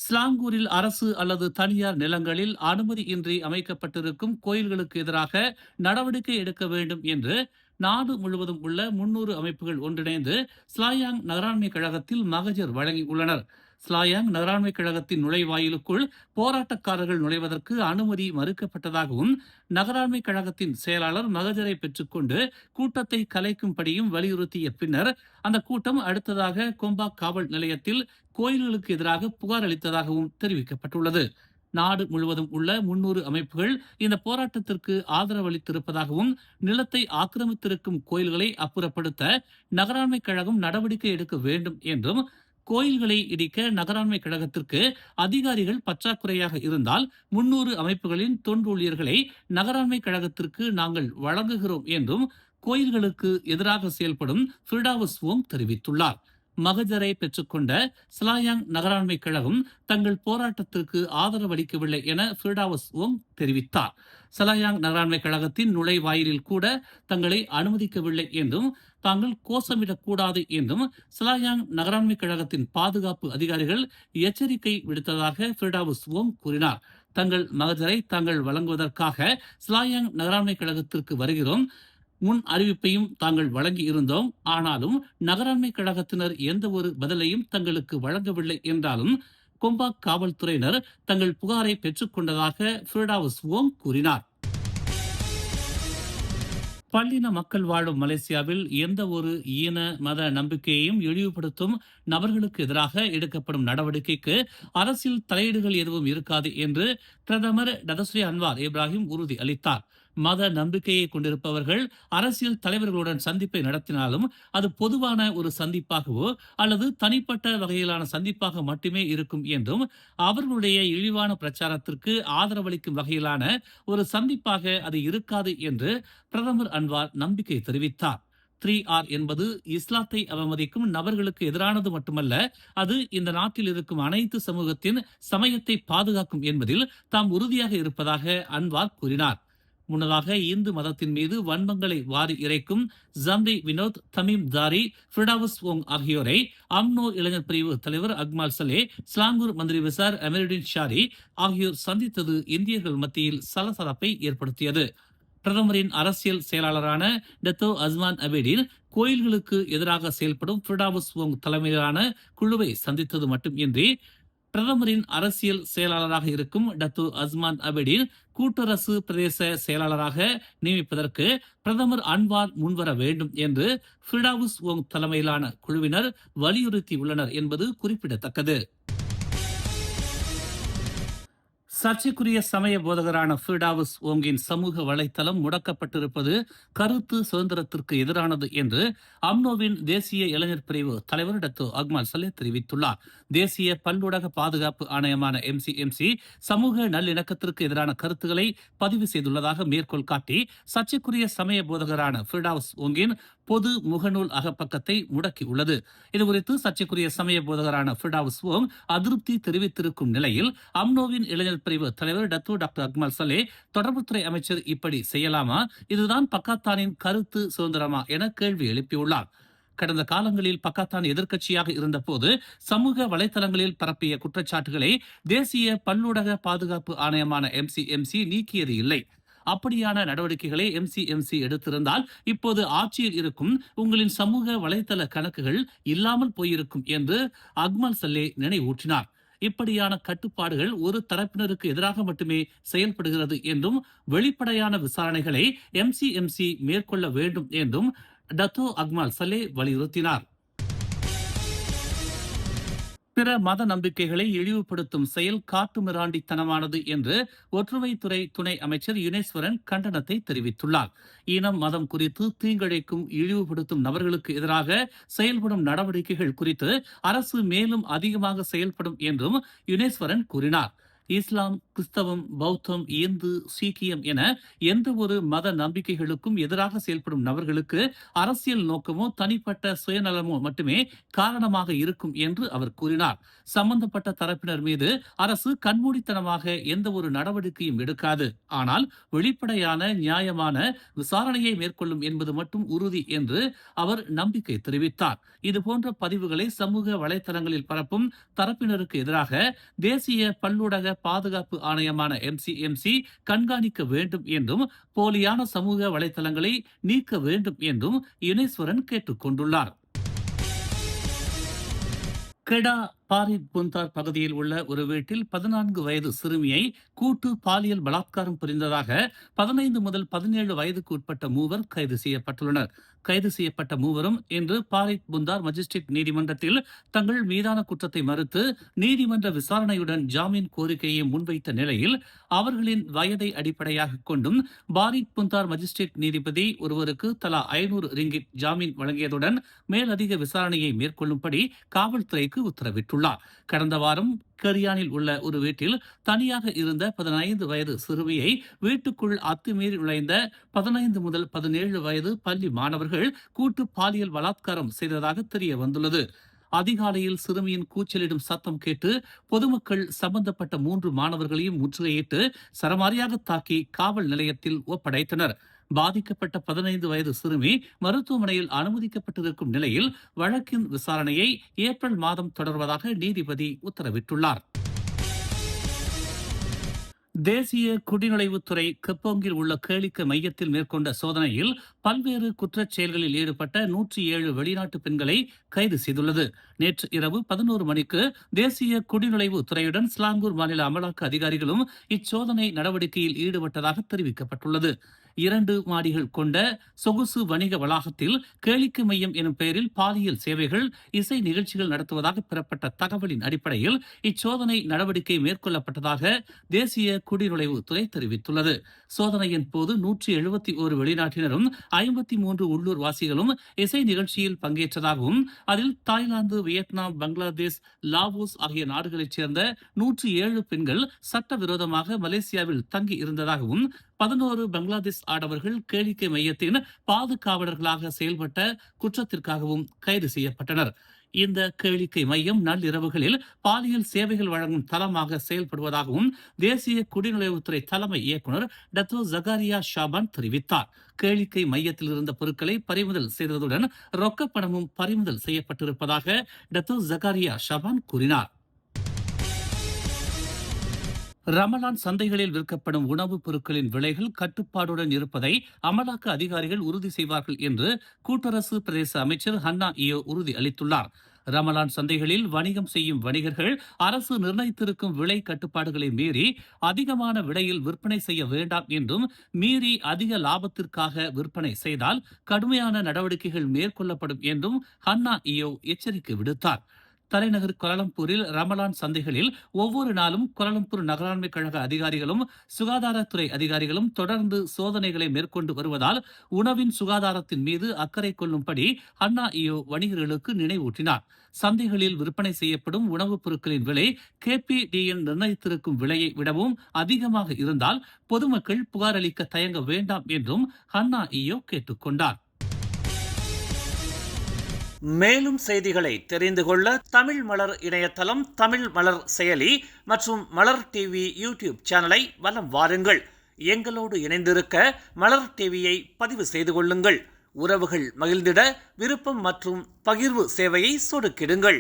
ஸ்லாங்கூரில் அரசு அல்லது தனியார் நிலங்களில் அனுமதியின்றி அமைக்கப்பட்டிருக்கும் கோயில்களுக்கு எதிராக நடவடிக்கை எடுக்க வேண்டும் என்று நாடு முழுவதும் உள்ள 300 அமைப்புகள் ஒன்றிணைந்து ஸ்லாயாங் நகராண்மை கழகத்தில் மகஜர் வழங்கியுள்ளனர். ஸ்லாயாங் நகராண்மை கழகத்தின் நுழைவாயிலுக்குள் போராட்டக்காரர்கள் நுழைவதற்கு அனுமதி மறுக்கப்பட்டதாகவும் நகராண்மை கழகத்தின் செயலாளர் மகஜரை பெற்றுக்கொண்டு கூட்டத்தை கலைக்கும்படியும் வலியுறுத்திய பின்னர் அந்த கூட்டம் அடுத்ததாக கொம்பாக் காவல் நிலையத்தில் கோயில்களுக்கு எதிராக புகார் அளித்ததாகவும் தெரிவிக்கப்பட்டுள்ளது. நாடு முழுவதும் உள்ள 300 அமைப்புகள் இந்த போராட்டத்திற்கு ஆதரவு அளித்திருப்பதாகவும் நிலத்தை ஆக்கிரமித்திருக்கும் கோயில்களை அப்புறப்படுத்த நகராண்மை கழகம் நடவடிக்கை எடுக்க வேண்டும் என்றும், கோயில்களை இடிக்க நகராண்மை கழகத்திற்கு அதிகாரிகள் பற்றாக்குறையாக இருந்தால் 300 அமைப்புகளின் தொண்டு ஊழியர்களை நகராண்மை கழகத்திற்கு நாங்கள் வழங்குகிறோம் என்றும் கோயில்களுக்கு எதிராக செயல்படும் ஃபிர்டாவுஸ் வோங் தெரிவித்துள்ளார். மகஜரை பெற்றுக்கொண்ட ஸ்லாயாங் நகராண்மை கழகம் தங்கள் போராட்டத்திற்கு ஆதரவு அளிக்கவில்லை என ஃபிர்டாவுஸ் வோங் தெரிவித்தார். ஸ்லாயாங் நகராண்மை கழகத்தின் நுழைவாயிலில் கூட தங்களை அனுமதிக்கவில்லை என்றும், தாங்கள் கோஷமிடக்கூடாது என்றும் ஸ்லாயாங் நகராண்மை கழகத்தின் பாதுகாப்பு அதிகாரிகள் எச்சரிக்கை விடுத்ததாக ஃபிர்டாவுஸ் வோங் கூறினார். தங்கள் மகஜரை தாங்கள் வழங்குவதற்காக ஸ்லாயாங் நகராண்மை கழகத்திற்கு வருகிறோம். முன் அறிவிப்பையும் தாங்கள் வழங்கி இருந்தோம். ஆனாலும் நகராண்மை கழகத்தினர் எந்த ஒரு பதிலையும் தங்களுக்கு வழங்கவில்லை என்றாலும் கொம்பாக் காவல்துறையினர் தங்கள் புகாரை பெற்றுக்கொண்டதாக ஃபிர்டாவுஸ் வோங் கூறினார். பல்லின மக்கள் வாழும் மலேசியாவில் எந்த ஒரு ஈன மத நம்பிக்கையையும் இழிவுபடுத்தும் நபர்களுக்கு எதிராக எடுக்கப்படும் நடவடிக்கைக்கு அரசியல் தலையீடுகள் எதுவும் இருக்காது என்று பிரதமர் டதஸ்ரீ அன்வார் இப்ராஹிம் உறுதி அளித்தார். மத நம்பிக்கையை கொண்டிருப்பவர்கள் அரசியல் தலைவர்களுடன் சந்திப்பை நடத்தினாலும் அது பொதுவான ஒரு சந்திப்பாகவோ அல்லது தனிப்பட்ட வகையிலான சந்திப்பாக மட்டுமே இருக்கும் என்றும், அவர்களுடைய இழிவான பிரச்சாரத்திற்கு ஆதரவளிக்கும் வகையிலான ஒரு சந்திப்பாக அது இருக்காது என்று பிரதமர் அன்வார் நம்பிக்கை தெரிவித்தார். 3R என்பது இஸ்லாத்தை அவமதிக்கும் நபர்களுக்கு எதிரானது மட்டுமல்ல, அது இந்த நாட்டில் இருக்கும் அனைத்து சமூகத்தின் சமயத்தை பாதுகாக்கும் என்பதில் தாம் உறுதியாக இருப்பதாக அன்வார் கூறினார். முன்னதாக இந்து மதத்தின் மீது வன்மங்களை வாரி இறைக்கும் ஜம்ரி வினோத், தமீம் தாரி, ஃபிர்டாவுஸ் வோங் ஆகியோரை அம்னோ இளைஞர் பிரிவு தலைவர் அக்மால் சலே, ஸ்லாங்கூர் மந்திரி விசார் அமீருடின் ஷாரி ஆகியோர் சந்தித்தது இந்தியர்கள் மத்தியில் சலசலப்பை ஏற்படுத்தியது. பிரதமரின் அரசியல் செயலாளரான டத்தோ அஸ்மான் அபேடின் கோயில்களுக்கு எதிராக செயல்படும் ஃபிர்டாவுஸ் வோங் தலைமையிலான குழுவை சந்தித்தது மட்டுமின்றி, பிரதமரின் அரசியல் செயலாளராக இருக்கும் டத்து அஸ்மான் அபேடின் கூட்டரசு பிரதேச செயலாளராக நியமிப்பதற்கு பிரதமர் அன்வார் முன்வர வேண்டும் என்று ஃபிர்டாவுஸ் வோங் தலைமையிலான குழுவினர் வலியுறுத்தியுள்ளனர் என்பது குறிப்பிடத்தக்கது. சர்ச்சைக்குரிய சமய போதகரான ஃபிர்டாவுஸ் வோங்கின் சமூக வலைத்தளம் முடக்கப்பட்டிருப்பது கருத்து சுதந்திரத்திற்கு எதிரானது என்று அம்னோவின் தேசிய இளைஞர் பிரிவு தலைவர் டத்து அக்மால் சலே தெரிவித்துள்ளார். தேசிய பல்லூடக பாதுகாப்பு ஆணையமான MCMC சமூக நல்லிணக்கத்திற்கு எதிரான கருத்துக்களை பதிவு செய்துள்ளதாக மேற்கோள் காட்டி சர்ச்சைக்குரிய சமய போதகரான ஃபிர்டாவுஸ் வோங்கின் பொது முகநூல் அகப்பக்கத்தை முடக்கியுள்ளது. இதுகுறித்து சர்ச்சைக்குரிய சமய போதகரான ஃபிர்டாவுஸ் வோங் அதிருப்தி தெரிவித்திருக்கும் நிலையில் அம்னோவின் இளைஞர் பிரிவு தலைவர் டாக்டர் அக்மால் சலே தொடர்புத்துறை அமைச்சர் இப்படி செய்யலாமா, இதுதான் பக்காத்தானின் கருத்து சுதந்திரமா என கேள்வி எழுப்பியுள்ளார். கடந்த காலங்களில் பக்காத்தான் எதிர்க்கட்சியாக இருந்தபோது சமூக வலைதளங்களில் பரப்பிய குற்றச்சாட்டுகளை தேசிய பல்லூடக பாதுகாப்பு ஆணையமான MCMC நீக்கியது இல்லை. அப்படியான நடவடிக்கைகளை MCMC எடுத்திருந்தால் இப்போது ஆட்சியில் இருக்கும் உங்களின் சமூக வலைதள கணக்குகள் இல்லாமல் போயிருக்கும் என்று அக்மால் சல்லே நினைவூற்றினார். இப்படியான கட்டுப்பாடுகள் ஒரு தரப்பினருக்கு எதிராக மட்டுமே செயல்படுகிறது என்றும், வெளிப்படையான விசாரணைகளை MCMC மேற்கொள்ள வேண்டும் என்றும் டத்தோ அக்மால் சல்லே வலியுறுத்தினார். பிற மத நம்பிக்கைகளை இழிவுபடுத்தும் செயல் காட்டுமிராண்டித்தனமானது என்று ஒற்றுமைத்துறை துணை அமைச்சர் யுனேஸ்வரன் கண்டனத்தை தெரிவித்துள்ளார். இனம் மதம் குறித்து தீங்கிழைக்கும் இழிவுபடுத்தும் நபர்களுக்கு எதிராக செயல்படும் நடவடிக்கைகள் குறித்து அரசு மேலும் அதிகமாக செயல்படும் என்றும் யுனேஸ்வரன் கூறினார். இஸ்லாம், கிறிஸ்தவம், பௌத்தம், இந்து, சீக்கியம் என எந்த ஒரு மத நம்பிக்கைகளுக்கும் எதிராக செயல்படும் நபர்களுக்கு அரசியல் நோக்கமோ தனிப்பட்ட சுயநலமோ மட்டுமே காரணமாக இருக்கும் என்று அவர் கூறினார். சம்பந்தப்பட்ட தரப்பினர் மீது அரசு கண்மூடித்தனமாக எந்த ஒரு நடவடிக்கையும் எடுக்காது. ஆனால் வெளிப்படையான நியாயமான விசாரணையை மேற்கொள்ளும் என்பது மட்டும் உறுதி என்று அவர் நம்பிக்கை தெரிவித்தார். இதுபோன்ற பதிவுகளை சமூக வலைதளங்களில் பரப்பும் தரப்பினருக்கு எதிராக தேசிய பல்லூடக பாதுகாப்பு ஆணையமான MCMC கண்காணிக்க வேண்டும் என்றும் போலியான சமூக வலைதளங்களை நீக்க வேண்டும் என்றும் யுனேஸ்வரன் கேட்டுக் கொண்டுள்ளார். கெடா பாரித் புந்தார் பகுதியில் உள்ள ஒரு வீட்டில் 14 வயது சிறுமியை கூட்டு பாலியல் பலாத்காரம் புரிந்ததாக 15 முதல் 17 வயதுக்கு உட்பட்ட மூவர் கைது செய்யப்பட்டுள்ளனர். கைது செய்யப்பட்ட மூவரும் இன்று பாரித் புந்தார் மஜிஸ்ட்ரேட் நீதிமன்றத்தில் தங்கள் மீதான குற்றத்தை மறுத்து நீதிமன்ற விசாரணையுடன் ஜாமீன் கோரிக்கையை முன்வைத்த நிலையில் அவர்களின் வயதை அடிப்படையாக கொண்டும் பாரித் புந்தார் மஜிஸ்ட்ரேட் நீதிபதி ஒருவருக்கு தலா 500 ரிங்கிட் ஜாமீன் வழங்கியதுடன் மேலதிக விசாரணையை மேற்கொள்ளும்படி காவல்துறைக்கு உத்தரவிட்டுள்ளார். கடந்த வாரம் கரியானில் உள்ள ஒரு வீட்டில் தனியாக இருந்த 15 வயது சிறுமியை வீட்டுக்குள் அத்துமீறி நுழைந்த 15 முதல் 17 வயது பள்ளி மாணவர்கள் கூட்டு பாலியல் பலாத்காரம் செய்ததாக தெரிய வந்துள்ளது. அதிகாலையில் சிறுமியின் கூச்சலிடும் சத்தம் கேட்டு பொதுமக்கள் சம்பந்தப்பட்ட 3 மாணவர்களையும் முற்றுகையிட்டு சரமாரியாக தாக்கி காவல் நிலையத்தில் ஒப்படைத்தனர். பாதிக்கப்பட்ட 15 வயது சிறுமி மருத்துவமனையில் அனுமதிக்கப்பட்டிருக்கும் நிலையில் வழக்கின் விசாரணையை ஏப்ரல் மாதம் தொடர்வதாக நீதிபதி உத்தரவிட்டுள்ளார். தேசிய குடிநுழைவுத்துறை கெப்போங்கில் உள்ள கேளிக்கை மையத்தில் மேற்கொண்ட சோதனையில் பல்வேறு குற்றச் செயல்களில் ஈடுபட்ட 107 வெளிநாட்டு பெண்களை கைது செய்துள்ளது. நேற்று இரவு 11 மணிக்கு தேசிய குடிநுழைவு துறையுடன் ஸ்லாங்கூர் மாநில அமலாக்க அதிகாரிகளும் இச்சோதனை நடவடிக்கையில் ஈடுபட்டதாக தெரிவிக்கப்பட்டுள்ளது. 2 மாடிகள் கொண்ட சொகுசு வணிக வளாகத்தில் கேளிக்கை மையம் எனும் பெயரில் பாலியல் சேவைகள், இசை நிகழ்ச்சிகள் நடத்துவதாக பெறப்பட்ட தகவலின் அடிப்படையில் இச்சோதனை நடவடிக்கை மேற்கொள்ளப்பட்டதாக தேசிய குடிநுழைவு துறை தெரிவித்துள்ளது. சோதனையின் போது 171 வெளிநாட்டினரும் 53 உள்ளூர் வாசிகளும் இசை நிகழ்ச்சியில் பங்கேற்றதாகவும் அதில் தாய்லாந்து, வியட்நாம், பங்களாதேஷ், லாவோஸ் ஆகிய நாடுகளைச் சேர்ந்த 107 பெண்கள் சட்டவிரோதமாக மலேசியாவில் தங்கி இருந்ததாகவும் 11 பங்களாதேஷ் ஆடவர்கள் கேளிக்கை மையத்தின் பாதுகாவலர்களாக செயல்பட்ட குற்றத்திற்காகவும் கைது செய்யப்பட்டனர். இந்த கேளிக்கை மையம் நள்ளிரவுகளில் பாலியல் சேவைகள் வழங்கும் தளமாக செயல்படுவதாகவும் தேசிய குடிநுழைவுத்துறை தலைமை இயக்குநர் டத்தோ ஜகாரியா ஷாபான் தெரிவித்தார். கேளிக்கை மையத்தில் இருந்த பொருட்களை பறிமுதல் செய்ததுடன் ரொக்கப்பணமும் பறிமுதல் செய்யப்பட்டிருப்பதாக டத்தோ ஜகாரியா ஷாபான் கூறினார். ரமலான் சந்தைகளில் விற்கப்படும் உணவுப் பொருட்களின் விலைகள் கட்டுப்பாடுடன் இருப்பதை அமலாக்க அதிகாரிகள் உறுதி செய்வார்கள் என்று கூட்டரசு பிரதேச அமைச்சர் ஹன்னா இயோ உறுதி அளித்துள்ளார். ரமலான் சந்தைகளில் வணிகம் செய்யும் வணிகர்கள் அரசு நிர்ணயித்திருக்கும் விலை கட்டுப்பாடுகளை மீறி அதிகமான விலையில் விற்பனை செய்ய வேண்டாம் என்றும், மீறி அதிக லாபத்திற்காக விற்பனை செய்தால் கடுமையான நடவடிக்கைகள் மேற்கொள்ளப்படும் என்றும் ஹன்னா இயோ எச்சரிக்கை விடுத்தார். தலைநகர் கோலாலம்பூரில் ரமலான் சந்தைகளில் ஒவ்வொரு நாளும் கோலாலம்பூர் நகராண்மை கழக அதிகாரிகளும் சுகாதாரத்துறை அதிகாரிகளும் தொடர்ந்து சோதனைகளை மேற்கொண்டு வருவதால் உணவின் சுகாதாரத்தின் மீது அக்கறை கொள்ளும்படி ஹன்னா இயோ வணிகர்களுக்கு நினைவூட்டினார். சந்தைகளில் விற்பனை செய்யப்படும் உணவுப் பொருட்களின் விலை KPDN நிர்ணயித்திருக்கும் விலையை விடவும் அதிகமாக இருந்தால் பொதுமக்கள் புகார் அளிக்க தயங்க வேண்டாம் என்றும் ஹன்னா இயோ கேட்டுக்கொண்டார். மேலும் செய்திகளை தெரிந்து கொள்ள தமிழ் மலர் இணையதளம், தமிழ் மலர் செயலி மற்றும் மலர் டிவி யூடியூப் சேனலை வலம் வாருங்கள். எங்களோடு இணைந்திருக்க மலர் டிவியை பதிவு செய்து கொள்ளுங்கள். உறவுகள் மகிழ்ந்திட விருப்பம் மற்றும் பகிர்வு சேவையை சொடுக்கிடுங்கள்.